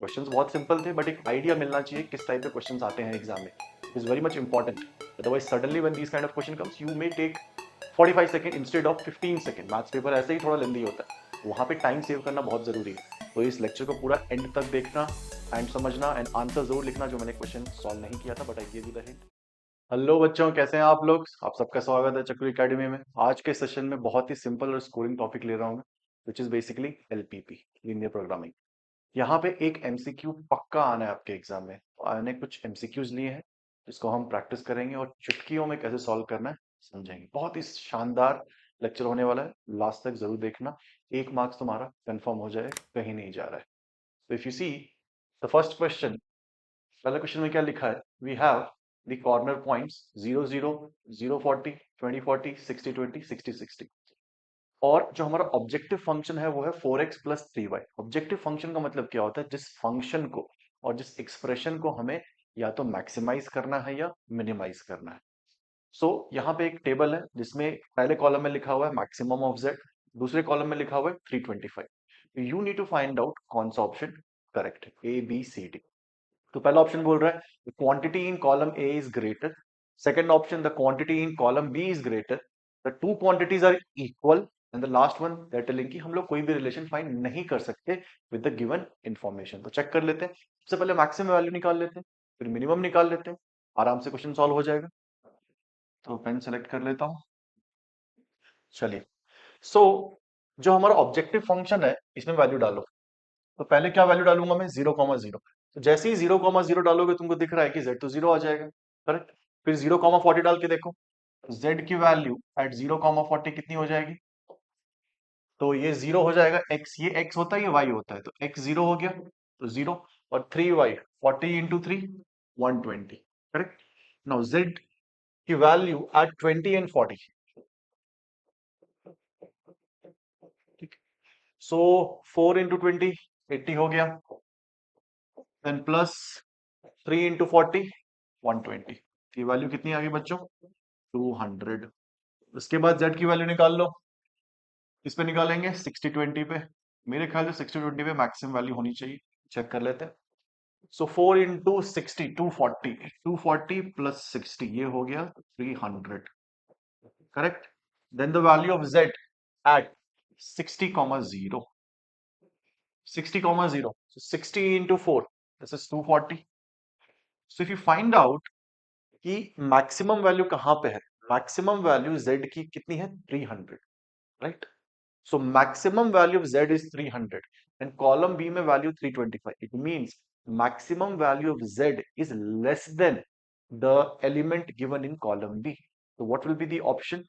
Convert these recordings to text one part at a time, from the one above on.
Questions बहुत simple थे, but एक आइडिया मिलना चाहिए किस टाइप के क्वेश्चंस आते हैं एग्जाम में, is very much important. Otherwise suddenly when these kind of question comes you may take 45 second instead of 15 second. Maths paper ऐसे ही थोड़ा लेंदी होता है, वहां पे टाइम सेव करना बहुत जरूरी है। तो इस लेक्चर को पूरा एंड तक देखना एंड समझना एंड आंसर जरूर लिखना जो मैंने क्वेश्चन सॉल्व नहीं किया था, but I give you the hint. Hello बच्चों, कैसे हैं आप लोग? आप सबका स्वागत है चक्र एकेडमी में। आज के सेशन में बहुत ही सिंपल और स्कोरिंग टॉपिक ले रहा हूँ, which is basically LPP, linear programming. यहाँ पे एक एमसीक्यू पक्का आना है आपके एग्जाम में। तो मैंने कुछ एमसीक्यूज लिए हैं जिसको हम प्रैक्टिस करेंगे और चुटकियों में कैसे सॉल्व करना है समझेंगे। बहुत ही शानदार लेक्चर होने वाला है, लास्ट तक जरूर देखना। 1 मार्क्स तुम्हारा कंफर्म हो जाए, कहीं नहीं जा रहा है। तो if you see the first question, पहले क्वेश्चन में क्या लिखा है? We have the corner points 0 0 0 40 20 40 60 20 60 60, और जो हमारा ऑब्जेक्टिव फंक्शन है वो है 4x plus 3y। Objective function का मतलब क्या होता है? जिस फंक्शन को और जिस एक्सप्रेशन को हमें या तो मैक्सिमाइज करना है या मिनिमाइज करना है। सो यहाँ पे एक टेबल है जिसमें पहले कॉलम में लिखा हुआ है मैक्सिमम ऑफ z, दूसरे कॉलम में लिखा हुआ है 325। You need to find out कौन सा ऑप्शन करेक्ट है, ए बी सी डी। तो पहला ऑप्शन बोल रहा है quantity in column A is greater. Second option, the quantity in column B is greater. The two quantities are equal. And the last one that telling कि हम लोग कोई भी रिलेशन फाइंड नहीं कर सकते विद द गिवन इंफॉर्मेशन। तो check कर लेते हैं। सबसे पहले मैक्सिमम वैल्यू निकाल लेते हैं, फिर मिनिमम निकाल लेते हैं। आराम से क्वेश्चन सॉल्व हो जाएगा। तो पेन सेलेक्ट कर लेता हूँ। चलिए, सो जो हमारा ऑब्जेक्टिव फंक्शन है इसमें वैल्यू डालो। तो पहले क्या वैल्यू डालूंगा मैं? 0 0। तो जैसे ही 0 0 डालोगे तुमको दिख रहा है कि z तो 0 आ जाएगा, करेक्ट। फिर 0 40 डाल के देखो, z की वैल्यू एट 0 40 कितनी हो जाएगी? तो ये 0 हो जाएगा। x, ये x होता है, ये y होता है, तो x 0 हो गया, तो 0। और 3y, 40 × 3 120, करेक्ट। नाउ z की वैल्यू एट 20 एंड 40, ठीक। सो 4 × 20 80 हो गया, देन प्लस 3 × 40 120। की वैल्यू कितनी आ गई बच्चों? 200। उसके बाद z की वैल्यू निकाल लो। किस पे निकालेंगे? 60 20 पे। मेरे ख्याल से 60 20 पे मैक्सिमम वैल्यू होनी चाहिए। चेक कर लेते हैं। सो 4 × 60 240, 240 प्लस 60 ये हो गया 300, correct. Then the value of z at 60 0, 60 0, 60 × 4, this is 240। So if you find out कि मैक्सिमम वैल्यू कहां पे है, मैक्सिमम वैल्यू z की कितनी है? 300, right. So maximum value of z is 300 and column B में value 325। It means maximum value of z is less than the element given in column B. तो what will be the option?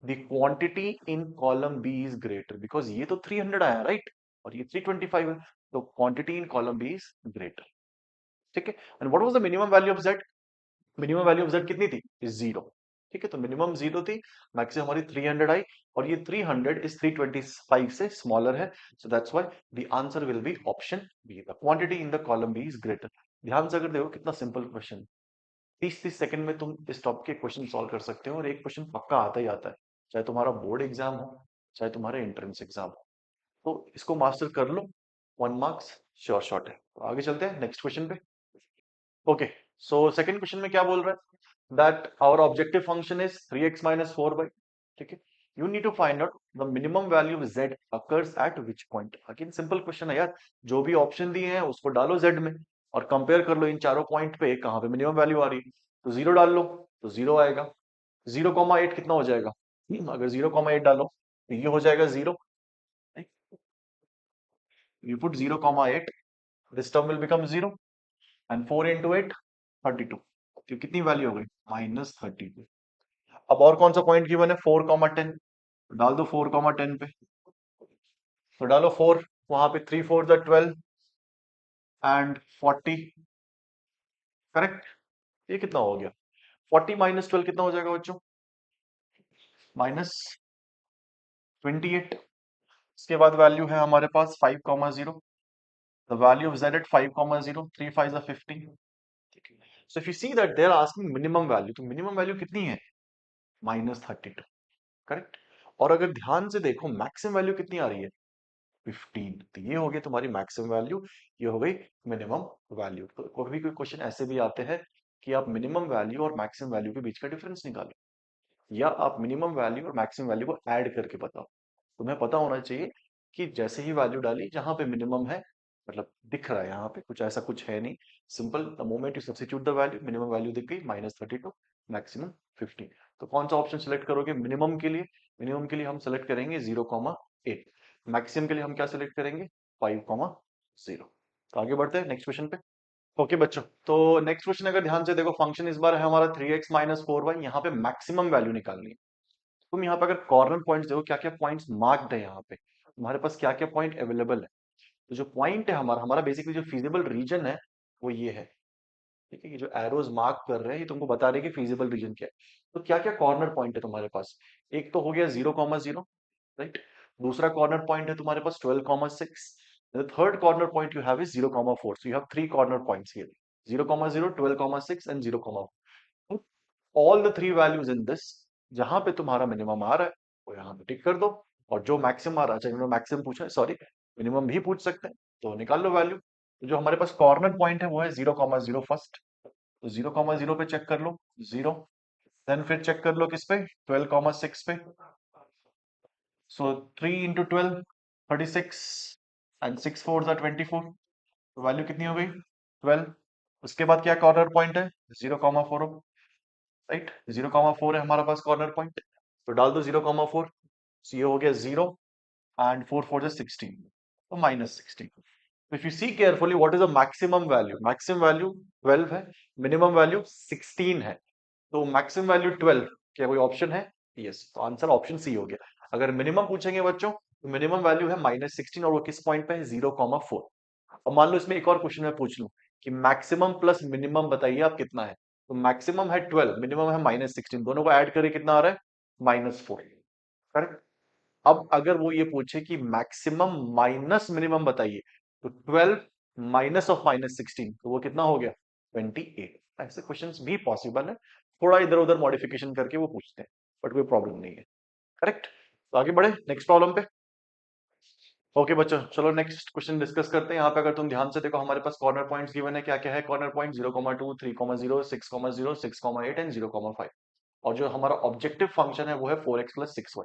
The quantity in column B is greater, because ये तो 300 आया, right, और ये 325 है, तो quantity in column B is greater, ठीक है। And what was the minimum value of z? Minimum value of z कितनी थी? जीरो, ठीक है। तो मिनिमम जीरो थी, मैक्सिमम हमारी 300 आई, और ये 300 इज 325 से स्मॉलर है। So that's why the answer will be option B, the quantity in the column B is greater. ध्यान से अगर देखो कितना सिंपल क्वेश्चन, 30 30 सेकंड में तुम इस टॉपिक के क्वेश्चन सॉल्व कर सकते हो, और एक क्वेश्चन पक्का आता ही आता है, चाहे तुम्हारा बोर्ड एग्जाम हो चाहे तुम्हारा एंट्रेंस एग्जाम हो। तो इसको मास्टर कर लो, 1 मार्क्स श्योर शॉट है। तो आगे चलते हैं नेक्स्ट क्वेश्चन पे। ओके, सो सेकंड क्वेश्चन में क्या बोल रहा है? That our objective function is 3x minus 4y, ठीक है। You need to find out the minimum value of z occurs at which point. Again simple question है यार, जो भी ऑप्शन दिए हैं उसको डालो z में और कंपेयर कर लो इन चारों पॉइंट पे कहां पे मिनिमम वैल्यू आ रही है। तो 0 डाल लो, तो 0 आएगा। 0 8 कितना हो जाएगा? अगर 0 8 डालो तो ये हो जाएगा 0। You put 0 8, this term will become 0, and 4 × 8 32। तो कितनी वैल्यू हो गई? -32। अब और कौन सा पॉइंट गिवन है? 4 10, डाल दो 4 10 पे। तो डालो 4, वहां पे 3 4 12 एंड 40, करेक्ट। ये कितना हो गया? 40 माइनस 12 कितना हो जाएगा बच्चों? -28। इसके बाद वैल्यू है हमारे पास 5 0, the value of z at 5 0, 3 5 15। So if you see that they are asking minimum value, तो मिनिमम वैल्यू कितनी है? -32, करेक्ट। और अगर ध्यान से देखो मैक्सिमम वैल्यू कितनी आ रही है? 15। तो ये हो गई तुम्हारी मैक्सिमम वैल्यू, ये हो गई मिनिमम वैल्यू। तो कभी कोई क्वेश्चन ऐसे भी आते हैं कि आप मिनिमम वैल्यू और मैक्सिमम वैल्यू के बीच का डिफरेंस निकालो, या आप मिनिमम वैल्यू और मैक्सिमम वैल्यू को ऐड करके बताओ। तुम्हें पता होना चाहिए कि जैसे ही वैल्यू डाली जहां पे मिनिमम है, मतलब दिख रहा है यहाँ पे कुछ ऐसा कुछ है नहीं, simple the moment you substitute the value, minimum value दिख गई -32, मैक्सिमम 15। तो कौन सा ऑप्शन सेलेक्ट करोगे मिनिमम के लिए? मिनिमम के लिए हम सेलेक्ट करेंगे 0,8। मैक्सिमम के लिए हम क्या सेलेक्ट करेंगे? 5,0। तो आगे बढ़ते हैं नेक्स्ट क्वेश्चन पे। ओके बच्चों, तो नेक्स्ट क्वेश्चन अगर ध्यान से देखो, फंक्शन इस बार है हमारा 3x-4y, यहाँ पे मैक्सिमम वैल्यू निकालनी है। तुम यहाँ पे अगर कॉर्नर पॉइंट्स देखो, क्या क्या पॉइंट्स मार्क्ड है यहाँ पे, तुम्हारे पास क्या क्या पॉइंट अवेलेबल है। तो जो पॉइंट है हमारा हमारा बेसिकली जो फिजिबल रीजन है वो ये है। ठीक है, ये जो एरोज मार्क कर रहे हैं ये तुमको बता रहे हैं कि फिजिबल रीजन क्या है। तो क्या क्या कॉर्नर पॉइंट है तुम्हारे पास? एक तो हो गया 0,0, राइट। दूसरा कॉर्नर पॉइंट है तुम्हारे पास 12,6। The third corner point you have is 0,4। So you have three corner points here, 0,0, 12,6 and 0,4। All the three values in this, जहां पे तुम्हारा मिनिमम आ रहा है वो यहाँ पे टिक कर दो, और जो मैक्सिमम आ रहा है, चाहे उन्होंने मैक्सिमम पूछा है, सॉरी मिनिमम भी पूछ सकते हैं, तो निकाल लो वैल्यू। तो जो हमारे पास कॉर्नर पॉइंट है वो है 0,0 फर्स्ट, तो 0,0 पे चेक कर लो, 0। देन फिर चेक कर लो किस पे? 12,6 पे। सो 3 इंटू 12, 36, एंड 6 4 24। तो वैल्यू कितनी हो गई? 12। उसके बाद क्या कॉर्नर पॉइंट है? 0,4, राइट। 0,4 है हमारा पास कॉर्नर पॉइंट, तो डाल दो 0,4। ये हो गया 0, एंड 4 4 16, तो -16। If you see carefully what is the maximum value, maximum value 12 है, मिनिमम वैल्यू 16 है। तो मैक्सिमम वैल्यू 12, क्या कोई ऑप्शन है? यस, तो आंसर ऑप्शन सी हो गया। अगर मिनिमम पूछेंगे बच्चों, तो मिनिमम वैल्यू है -16, और वो किस पॉइंट पे है? 0,4। और मान लो इसमें एक और क्वेश्चन मैं पूछ लूं कि मैक्सिमम प्लस मिनिमम बताइए आप कितना है, तो मैक्सिमम है 12, मिनिमम है -16, दोनों को ऐड करके कितना आ रहा है? -4। करेक्ट। अब अगर वो ये पूछे कि मैक्सिमम माइनस मिनिमम बताइए, तो 12 माइनस ऑफ -16, तो वो कितना हो गया? 28। ऐसे क्वेश्चंस भी पॉसिबल है, थोड़ा इधर उधर मॉडिफिकेशन करके वो पूछते हैं, बट कोई प्रॉब्लम नहीं है। करेक्ट। तो आगे बढ़े नेक्स्ट प्रॉब्लम पे। ओके बच्चों, चलो नेक्स्ट क्वेश्चन डिस्कस करते हैं। यहाँ पे अगर तुम ध्यान से देखो, हमारे पास कॉर्नर पॉइंट्स गिवन है, क्या क्या है कॉर्नर पॉइंट? 0,2, 3,0, 6,0, 6,8 एंड 0,5। और जो हमारा ऑब्जेक्टिव फंक्शन है वो है 4x प्लस 6y।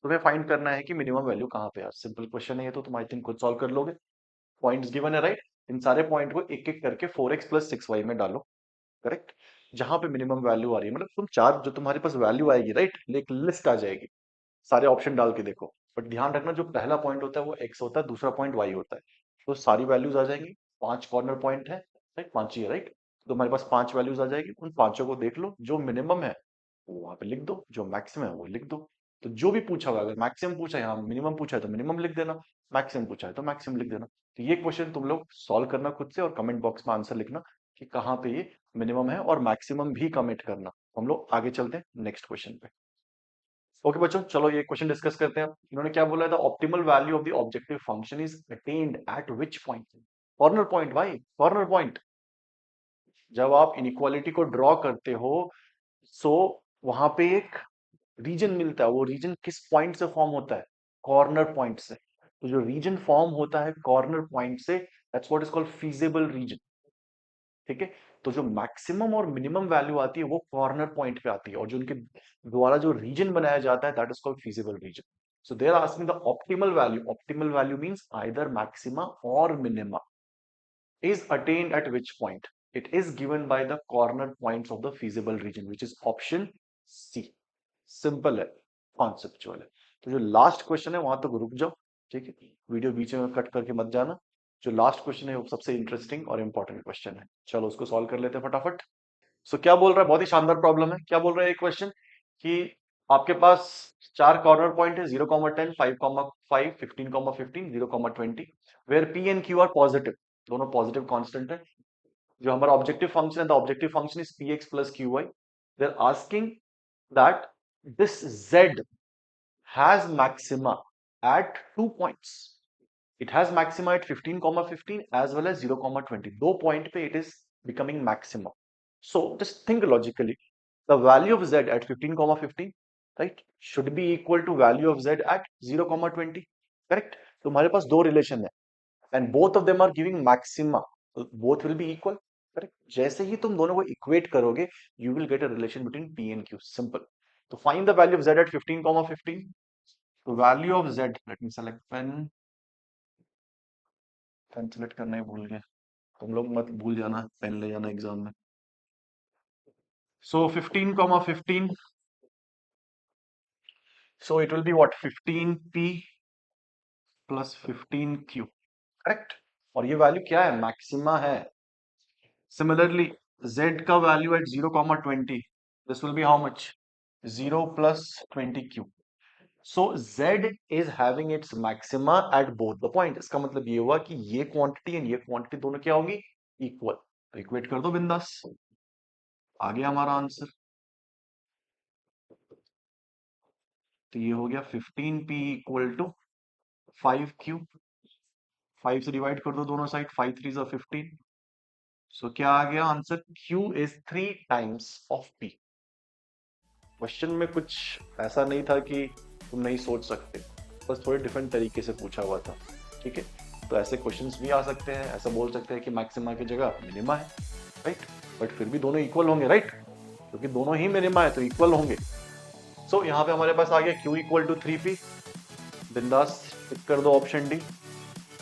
तुम्हें फाइंड करना है कि मिनिमम वैल्यू कहाँ पे है। सिंपल क्वेश्चन है ये, तो तुम आई थिंक खुद सॉल्व कर लोगे। पॉइंट्स गिवन है, राइट। इन सारे पॉइंट को एक एक करके 4x प्लस 6y में डालो, करेक्ट। जहां पे मिनिमम वैल्यू आ रही है, मतलब तुम चार जो तुम्हारे पास वैल्यू आएगी, राइट, एक लिस्ट आ जाएगी, सारे ऑप्शन डाल के देखो। बट ध्यान रखना, जो पहला पॉइंट होता है वो x होता है, दूसरा पॉइंट y होता है। तो सारी वैल्यूज आ जाएंगी, पांच कॉर्नर पॉइंट है, राइट, पांच ही है, राइट। तो हमारे पास पांच वैल्यूज आ जाएगी, उन पांचों को देख लो, जो मिनिमम है वो वहां पे लिख दो, जो मैक्सिमम है वो लिख दो। तो जो भी पूछा होगा, अगर मैक्सिमम पूछा है, यहाँ मिनिमम पूछा है तो मिनिमम लिख देना, मैक्सिमम पूछा है तो मैक्सिमम लिख देना। तो ये क्वेश्चन तुम लोग सॉल्व करना खुद से, और कमेंट बॉक्स में आंसर लिखना कि कहाँ पे ये मिनिमम है, और मैक्सिमम भी कमेंट करना। हम लोग आगे चलते हैं नेक्स्ट क्वेश्चन पे। ओके बच्चों, चलो ये क्वेश्चन डिस्कस करते हैं। इन्होंने क्या बोला है? The optimal value of the objective function is attend eight which point? Corner point भाई, कॉर्नर पॉइंट। जब आप इनइक्वालिटी को ड्रॉ करते हो, सो वहां पे एक रीजन मिलता है, वो रीजन किस पॉइंट से फॉर्म होता है? कॉर्नर पॉइंट से। तो जो रीजन फॉर्म होता है कॉर्नर पॉइंट से, that's what is called feasible reason. ठीक है। तो जो मैक्सिमम और मिनिमम वैल्यू आती है वो कॉर्नर पॉइंट पे आती है, और जो उनके द्वारा जो रीजन बनाया जाता है that is called feasible region. So they are asking the optimal value. Optimal value means either maxima और minima is attained at which point? It is given by the corner points of the feasible region, which is option C. Simple है, conceptual है। तो जो last question है वहां तक रुक जाओ, ठीक है, वीडियो बीच में कट करके मत जाना। जो लास्ट क्वेश्चन है वो सबसे इंटरेस्टिंग और इंपॉर्टेंट क्वेश्चन है, चलो उसको सॉल्व कर लेते हैं फटाफट। सो क्या बोल रहा है? बहुत ही शानदार प्रॉब्लम है। क्या बोल रहा है ये क्वेश्चन कि आपके पास चार कॉर्नर पॉइंट है, 0,10, 5,5, 15,15, 0,20, where P and Q are positive, दोनों पॉजिटिव कांस्टेंट है। जो हमारा ऑब्जेक्टिव फंक्शन है, the objective function is P X plus Q Y. They are asking that this z has maxima at 2 points. It has maxima at 15,15 as well as 0,20. दो point पे it is becoming maximum. So just think logically. The value of z at 15,15, right, should be equal to value of z at 0,20. Correct? तुम्हारे पास दो relation है and both of them are giving maxima, both will be equal, correct. जैसे ही तुम दोनों को equate करोगे you will get a relation between P and Q, simple. तो find the value of z at 15, 15। तो value of z, let me select pen, pen select करना ही भूल गए, तुम लोग मत भूल जाना पेन ले जाना एग्जाम में। सो 15, 15, so it will be what, 15p plus 15q, correct. और ये वैल्यू क्या है, मैक्सिमा है। सिमिलरली z का value at 0, 20, this will be how much, 0 plus 20q। So z is having its maxima at both the point. इसका मतलब ये हुआ कि ये क्वांटिटी एंड ये क्वांटिटी दोनों क्या होगी, इक्वल। तो इक्वेट कर दो बिंदास, आ गया हमारा आंसर। तो ये हो गया 15p इक्वल टू 5q, 5 से डिवाइड कर दो दोनों साइड, 5 3 जा 15। सो क्या आ गया answer, Q is 3 times of P। Question में कुछ ऐसा नहीं था कि तुम नहीं सोच सकते, बस थोड़े डिफरेंट तरीके से पूछा हुआ था, ठीक है। तो ऐसे क्वेश्चंस भी आ सकते हैं, ऐसा बोल सकते हैं कि मैक्सिमा की जगह मिनिमा है, राइट। बट फिर भी दोनों इक्वल होंगे, राइट, क्योंकि दोनों ही मिनिमा है तो इक्वल होंगे। सो यहाँ पे हमारे पास आ गया Q इक्वल टू 3P, बिंदास टिक कर दो ऑप्शन डी,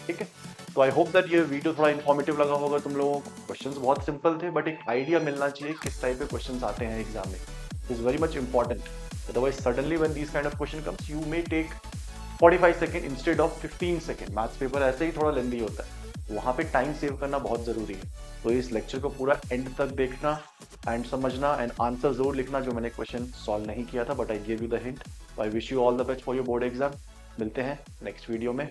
ठीक है। तो आई होप दैट ये वीडियो थोड़ा इन्फॉर्मेटिव लगा होगा तुम लोगों को। क्वेश्चंस बहुत सिंपल थे बट एक आइडिया मिलना चाहिए किस टाइप के क्वेश्चंस आते हैं एग्जाम में, is very much important. Otherwise suddenly when this kind of question comes you may take 45 second instead of 15 second. Maths paper ऐसे ही थोड़ा लेंदी होता है, वहाँ पे टाइम सेव करना बहुत जरूरी है। तो इस लेक्चर को पूरा एंड तक देखना एंड समझना एंड आंसर जरूर लिखना जो मैंने क्वेश्चन सॉल्व नहीं किया था, but I give you the hint. I wish you all the best for your board exam. मिलते हैं नेक्स्ट वीडियो में।